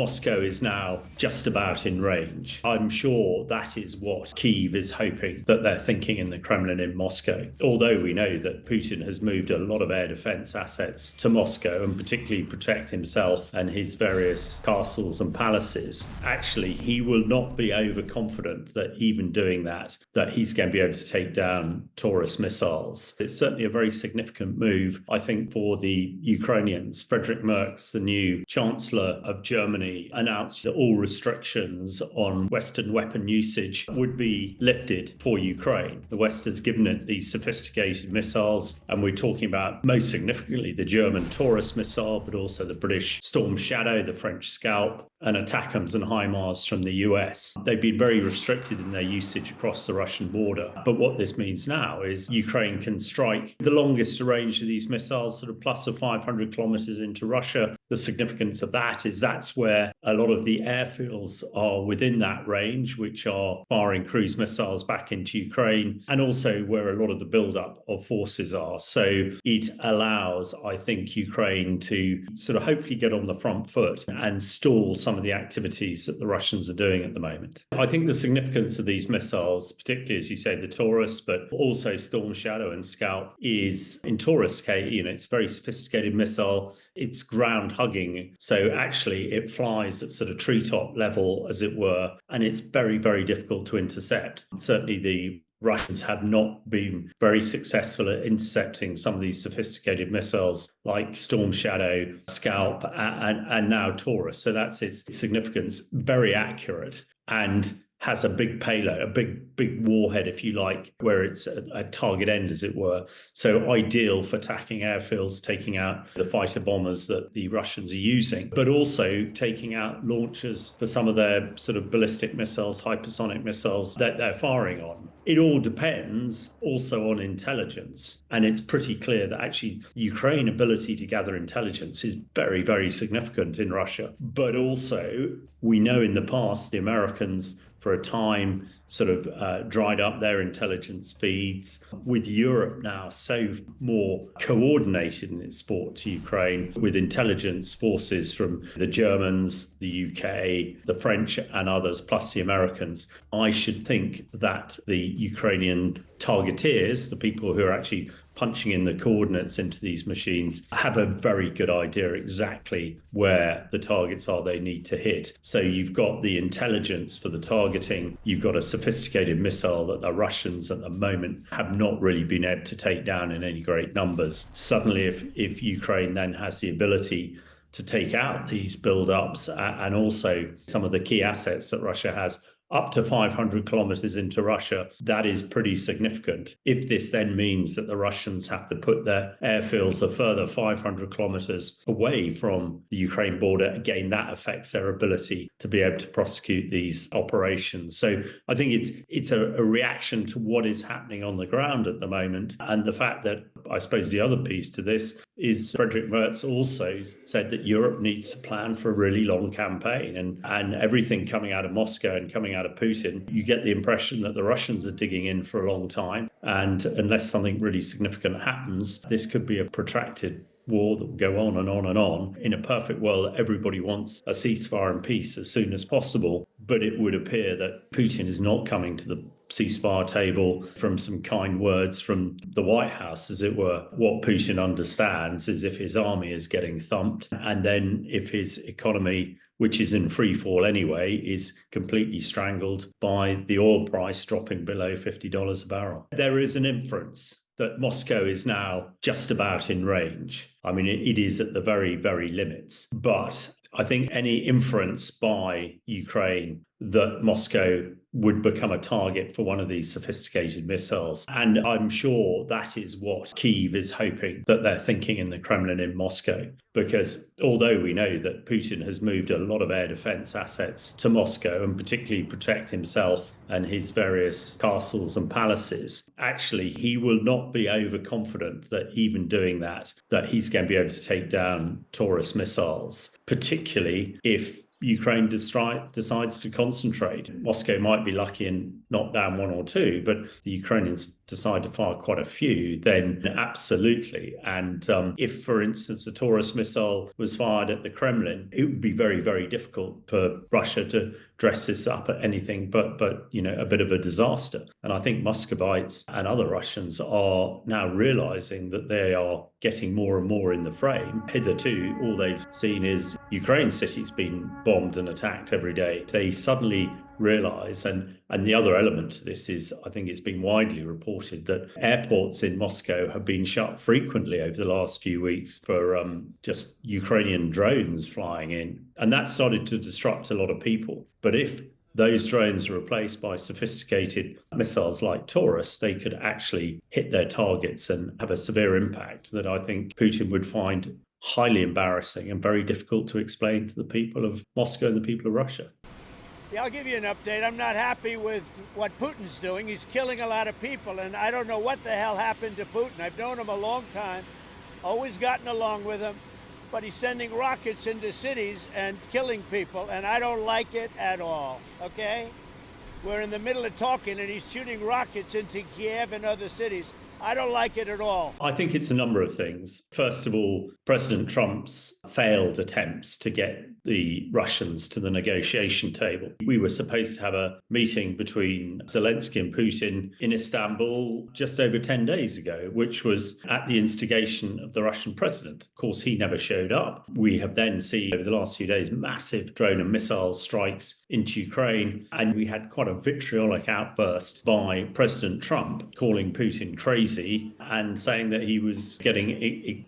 Moscow is now just about in range. I'm sure that is what Kyiv is hoping that they're thinking in the Kremlin in Moscow. Although we know that Putin has moved a lot of air defense assets to Moscow and particularly protect himself and his various castles and palaces, actually he will not be overconfident that even doing that he's going to be able to take down Taurus missiles. It's certainly a very significant move, I think, for the Ukrainians. Friedrich Merz, the new chancellor of Germany, announced that all restrictions on Western weapon usage would be lifted for Ukraine. The West has given it these sophisticated missiles, and we're talking about most significantly the German Taurus missile, but also the British Storm Shadow, the French Scalp, and ATACMS and HIMARS from the US. They've been very restricted in their usage across the Russian border. But what this means now is Ukraine can strike the longest range of these missiles, sort of plus of 500 kilometers into Russia. The significance of that is that's where a lot of the airfields are within that range, which are firing cruise missiles back into Ukraine, and also where a lot of the buildup of forces are. So it allows, I think, Ukraine to sort of hopefully get on the front foot and stall some of the activities that the Russians are doing at the moment. I think the significance of these missiles, particularly, as you say, the Taurus, but also Storm Shadow and Scalp, is in Taurus case, it's a very sophisticated missile. It's ground hugging. So actually it flies at sort of treetop level, as it were, and it's very, very difficult to intercept. Certainly the Russians have not been very successful at intercepting some of these sophisticated missiles like Storm Shadow, Scalp, and now Taurus. So that's its significance. Very accurate and has a big payload, a big warhead, if you like, where it's a target end, as it were. So ideal for attacking airfields, taking out the fighter bombers that the Russians are using, but also taking out launchers for some of their sort of ballistic missiles, hypersonic missiles that they're firing on. It all depends also on intelligence. And it's pretty clear that actually Ukraine's ability to gather intelligence is very, very significant in Russia. But also, we know in the past, the Americans, for a time, sort of dried up their intelligence feeds. With Europe now so more coordinated in its support to Ukraine, with intelligence forces from the Germans, the UK, the French and others, plus the Americans, I should think that the Ukrainian targeteers, the people who are actually punching in the coordinates into these machines, have a very good idea exactly where the targets are they need to hit. So you've got the intelligence for the targeting, you've got a sophisticated missile that the Russians at the moment have not really been able to take down in any great numbers. Suddenly, if Ukraine then has the ability to take out these build-ups and also some of the key assets that Russia has, up to 500 kilometers into Russia, that is pretty significant. If this then means that the Russians have to put their airfields a further 500 kilometers away from the Ukraine border, again, that affects their ability to be able to prosecute these operations. So I think it's a reaction to what is happening on the ground at the moment. And the fact that, I suppose the other piece to this is Friedrich Merz also said that Europe needs to plan for a really long campaign, and everything coming out of Moscow and coming out of Putin, you get the impression that the Russians are digging in for a long time. And unless something really significant happens, this could be a protracted war that will go on and on and on. In a perfect world, everybody wants a ceasefire and peace as soon as possible. But it would appear that Putin is not coming to the ceasefire table from some kind words from the White House, as it were. What Putin understands is if his army is getting thumped, and then if his economy, which is in free fall anyway, is completely strangled by the oil price dropping below $50 a barrel. There is an inference that Moscow is now just about in range. I mean, it is at the very, very limits. But I think any inference by Ukraine that Moscow would become a target for one of these sophisticated missiles. And I'm sure that is what Kyiv is hoping that they're thinking in the Kremlin in Moscow. Because although we know that Putin has moved a lot of air defense assets to Moscow and particularly protect himself and his various castles and palaces, actually he will not be overconfident that even doing that he's going to be able to take down Taurus missiles, particularly if Ukraine decides to concentrate. Moscow might be lucky and knock down one or two, but the Ukrainians decide to fire quite a few, then absolutely. And if, for instance, a Taurus missile was fired at the Kremlin, it would be very, very difficult for Russia to dress this up at anything but a bit of a disaster. And I think Muscovites and other Russians are now realizing that they are getting more and more in the frame. Hitherto, all they've seen is Ukraine cities being bombed and attacked every day. They suddenly realize, and the other element to this is, I think it's been widely reported that airports in Moscow have been shut frequently over the last few weeks for just Ukrainian drones flying in. And that started to disrupt a lot of people. But if those drones are replaced by sophisticated missiles like Taurus, they could actually hit their targets and have a severe impact that I think Putin would find highly embarrassing and very difficult to explain to the people of Moscow and the people of Russia. Yeah, I'll give you an update. I'm not happy with what Putin's doing. He's killing a lot of people, and I don't know what the hell happened to Putin. I've known him a long time, always gotten along with him, but he's sending rockets into cities and killing people, and I don't like it at all, okay? We're in the middle of talking, and he's shooting rockets into Kiev and other cities. I don't like it at all. I think it's a number of things. First of all, President Trump's failed attempts to get the Russians to the negotiation table. We were supposed to have a meeting between Zelensky and Putin in Istanbul just over 10 days ago, which was at the instigation of the Russian president. Of course, he never showed up. We have then seen over the last few days massive drone and missile strikes into Ukraine, and we had quite a vitriolic outburst by President Trump calling Putin crazy and saying that he was getting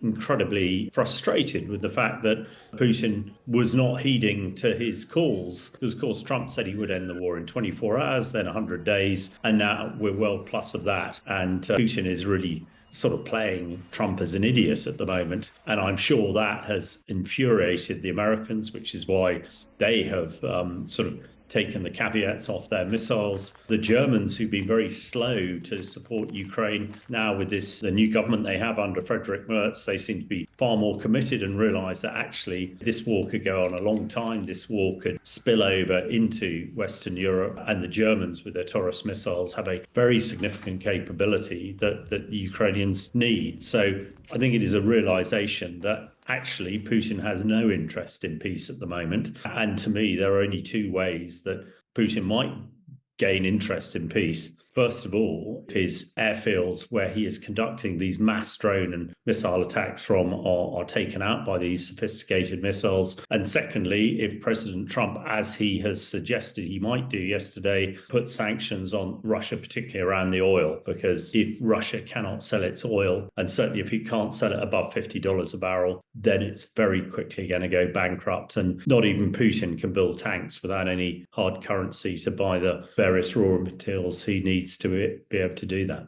incredibly frustrated with the fact that Putin was not heeding to his calls, because of course Trump said he would end the war in 24 hours, then 100 days, and now we're well plus of that. And Putin is really sort of playing Trump as an idiot at the moment. And I'm sure that has infuriated the Americans, which is why they have sort of taken the caveats off their missiles. The Germans, who've been very slow to support Ukraine, now with the new government they have under Friedrich Merz, they seem to be far more committed and realise that actually this war could go on a long time. This war could spill over into Western Europe, and the Germans with their Taurus missiles have a very significant capability that the Ukrainians need. So I think it is a realisation that actually, Putin has no interest in peace at the moment. And to me, there are only two ways that Putin might gain interest in peace. First of all, his airfields where he is conducting these mass drone and missile attacks from are taken out by these sophisticated missiles. And secondly, if President Trump, as he has suggested he might do yesterday, put sanctions on Russia, particularly around the oil, because if Russia cannot sell its oil, and certainly if it can't sell it above $50 a barrel, then it's very quickly going to go bankrupt. And not even Putin can build tanks without any hard currency to buy the various raw materials he needs to be able to do that.